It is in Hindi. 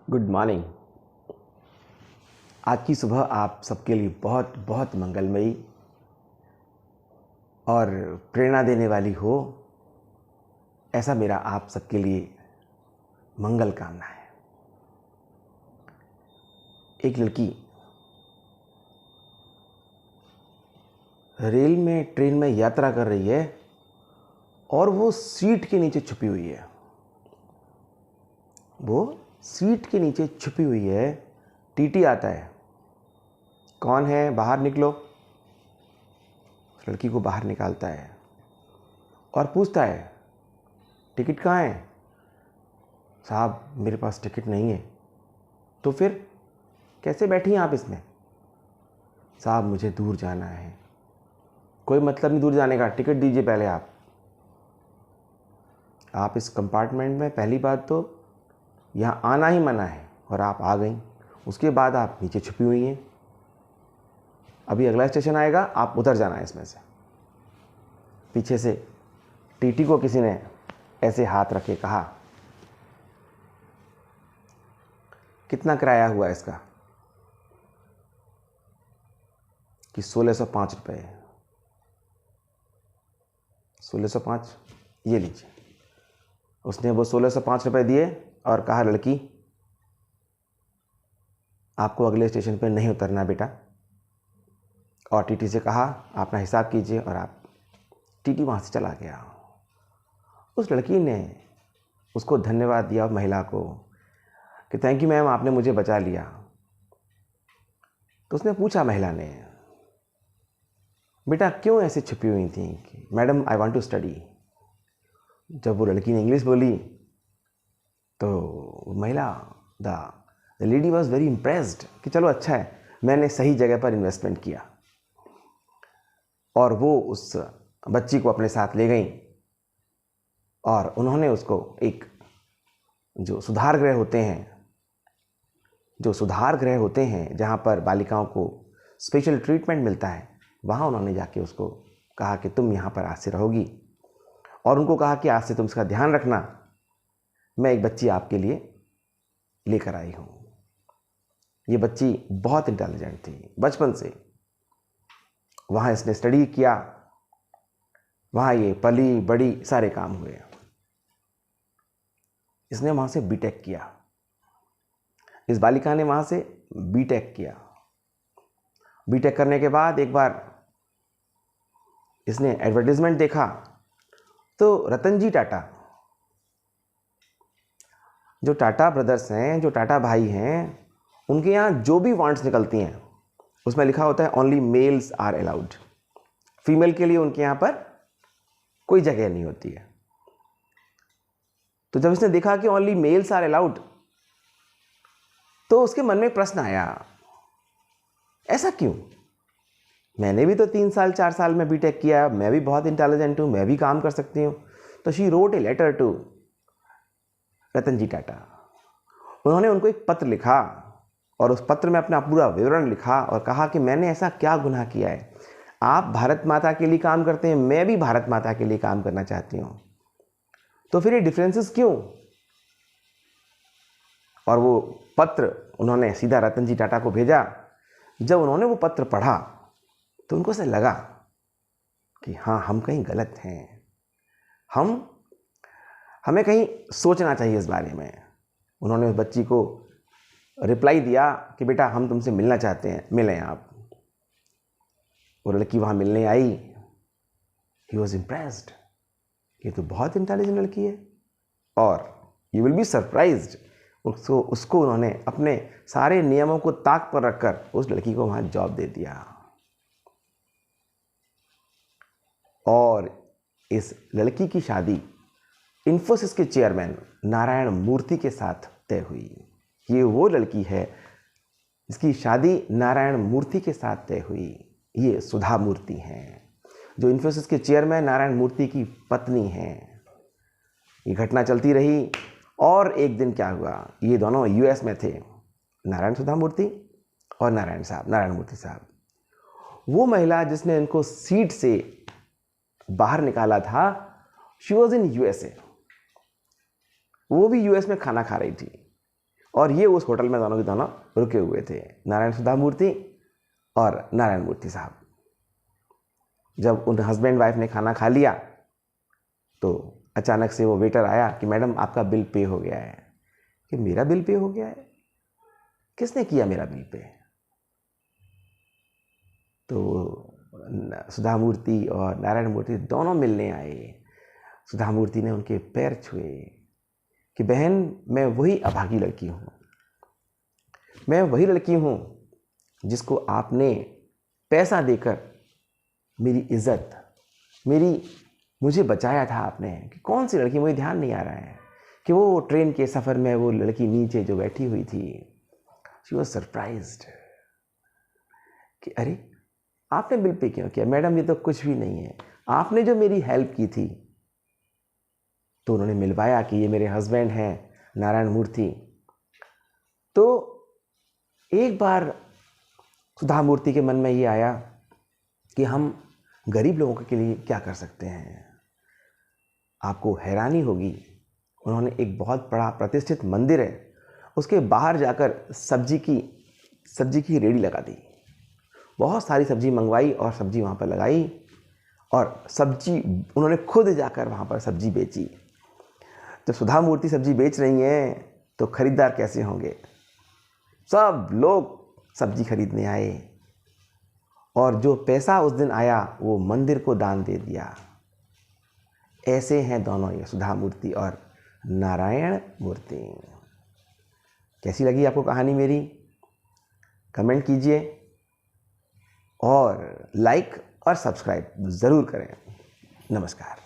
Good morning. आज की सुबह आप सबके लिए बहुत बहुत मंगलमयी और प्रेरणा देने वाली हो, ऐसा मेरा आप सबके लिए मंगल कामना है। एक लड़की रेल में ट्रेन में यात्रा कर रही है और वो सीट के नीचे छुपी हुई है। वो सीट के नीचे छुपी हुई है। टीटी आता है, कौन है, बाहर निकलो। लड़की को बाहर निकालता है और पूछता है, टिकट कहाँ है? साहब मेरे पास टिकट नहीं है। तो फिर कैसे बैठी हैं आप इसमें? साहब मुझे दूर जाना है। कोई मतलब नहीं दूर जाने का, टिकट दीजिए पहले आप इस कंपार्टमेंट में पहली बात तो यहाँ आना ही मना है और आप आ गई। उसके बाद आप नीचे छुपी हुई हैं। अभी अगला स्टेशन आएगा, आप उतर जाना है इसमें से। पीछे से टीटी को किसी ने ऐसे हाथ रख के कहा, कितना किराया हुआ इसका? कि 1605 रुपये। 1605, ये लीजिए। उसने वो 1605 रुपये दिए और कहा, लड़की आपको अगले स्टेशन पर नहीं उतरना बेटा। और टीटी से कहा, अपना हिसाब कीजिए। और आप टीटी वहाँ से चला गया। उस लड़की ने उसको धन्यवाद दिया, महिला को, कि थैंक यू मैम, आपने मुझे बचा लिया। तो उसने पूछा महिला ने, बेटा क्यों ऐसे छुपी हुई थी? कि madam I want to study. जब वो लड़की ने इंग्लिश बोली तो महिला the lady was very impressed कि चलो अच्छा है, मैंने सही जगह पर इन्वेस्टमेंट किया। और वो उस बच्ची को अपने साथ ले गई और उन्होंने उसको एक जो सुधार गृह होते हैं जहाँ पर बालिकाओं को स्पेशल ट्रीटमेंट मिलता है, वहाँ उन्होंने जाके उसको कहा कि तुम यहाँ पर आज से रहोगी। और उनको कहा कि आज से तुम इसका ध्यान रखना, मैं एक बच्ची आपके लिए लेकर आई हूँ। ये बच्ची बहुत इंटेलिजेंट थी बचपन से। वहाँ इसने स्टडी किया, वहाँ ये पली बड़ी, सारे काम हुए। इसने वहाँ से बीटेक किया। इस बालिका ने वहाँ से बीटेक किया। बीटेक करने के बाद एक बार इसने एडवर्टाइजमेंट देखा तो रतन जी टाटा, जो टाटा ब्रदर्स हैं, जो टाटा भाई हैं, उनके यहाँ जो भी वांट्स निकलती हैं उसमें लिखा होता है only males are allowed. Female के लिए उनके यहाँ पर कोई जगह नहीं होती है। तो जब इसने देखा कि ओनली मेल्स आर अलाउड, तो उसके मन में प्रश्न आया, ऐसा क्यों? मैंने भी तो 3 साल 4 साल में बीटेक किया, मैं भी बहुत इंटेलिजेंट हूँ, मैं भी काम कर सकती हूँ। तो she wrote a letter to Ratan ji Tata. उन्होंने उनको एक पत्र लिखा और उस पत्र में अपना पूरा विवरण लिखा और कहा कि मैंने ऐसा क्या गुनाह किया है? आप भारत माता के लिए काम करते हैं, मैं भी भारत माता के लिए काम करना चाहती हूँ, तो फिर ये डिफरेंसेस क्यों? और वो पत्र उन्होंने सीधा रतन जी टाटा को भेजा। जब उन्होंने वो पत्र पढ़ा तो उनको ऐसा लगा कि हाँ, हम कहीं गलत हैं, हमें कहीं सोचना चाहिए इस बारे में। उन्होंने उस बच्ची को रिप्लाई दिया कि बेटा हम तुमसे मिलना चाहते हैं, मिलें आप। वो लड़की वहाँ मिलने आई। ही वॉज इम्प्रेस्ड, ये तो बहुत इंटेलिजेंट लड़की है। और यू विल बी सरप्राइज्ड, उसको उन्होंने अपने सारे नियमों को ताक पर रखकर उस लड़की को वहाँ जॉब दे दिया। और इस लड़की की शादी इन्फोसिस के चेयरमैन नारायण मूर्ति के साथ तय हुई। ये वो लड़की है जिसकी शादी नारायण मूर्ति के साथ तय हुई। ये सुधा मूर्ति हैं, जो इन्फोसिस के चेयरमैन नारायण मूर्ति की पत्नी हैं। ये घटना चलती रही और एक दिन क्या हुआ, ये दोनों यूएस में थे, नारायण सुधा मूर्ति और नारायण मूर्ति साहब। वो महिला जिसने इनको सीट से बाहर निकाला था, शी वॉज इन यूएसए। वो भी यूएस में खाना खा रही थी। और ये उस होटल में दोनों के दोनों रुके हुए थे, नारायण सुधा मूर्ति और नारायण मूर्ति साहब। जब उन हस्बैंड वाइफ ने खाना खा लिया तो अचानक से वो वेटर आया कि मैडम आपका बिल पे हो गया है। कि मेरा बिल पे हो गया है? किसने किया मेरा बिल पे? तो सुधा मूर्ति और नारायण मूर्ति दोनों मिलने आए। सुधा मूर्ति ने उनके पैर छुए कि बहन, मैं वही अभागी लड़की हूँ, मैं वही लड़की हूँ जिसको आपने पैसा देकर मेरी इज्जत, मुझे बचाया था आपने। कि कौन सी लड़की, मुझे ध्यान नहीं आ रहा है कि वो ट्रेन के सफ़र में वो लड़की नीचे जो बैठी हुई थी, शी वॉज सरप्राइज्ड कि अरे आपने बिल पे क्यों किया? मैडम ये तो कुछ भी नहीं है, आपने जो मेरी हेल्प की थी। तो उन्होंने मिलवाया कि ये मेरे हस्बैंड हैं नारायण मूर्ति। तो एक बार सुधा मूर्ति के मन में ये आया कि हम गरीब लोगों के लिए क्या कर सकते हैं। आपको हैरानी होगी, उन्होंने एक बहुत बड़ा प्रतिष्ठित मंदिर है, उसके बाहर जाकर सब्जी की रेडी लगा दी। बहुत सारी सब्जी मंगवाई और सब्जी वहाँ पर लगाई और सब्जी उन्होंने खुद जाकर वहाँ पर सब्जी बेची। जब सुधा मूर्ति सब्जी बेच रही हैं तो खरीदार कैसे होंगे? सब लोग सब्जी खरीदने आए और जो पैसा उस दिन आया वो मंदिर को दान दे दिया। ऐसे हैं दोनों, ये सुधा मूर्ति और नारायण मूर्ति। कैसी लगी आपको कहानी मेरी? कमेंट कीजिए और लाइक और सब्सक्राइब ज़रूर करें। नमस्कार।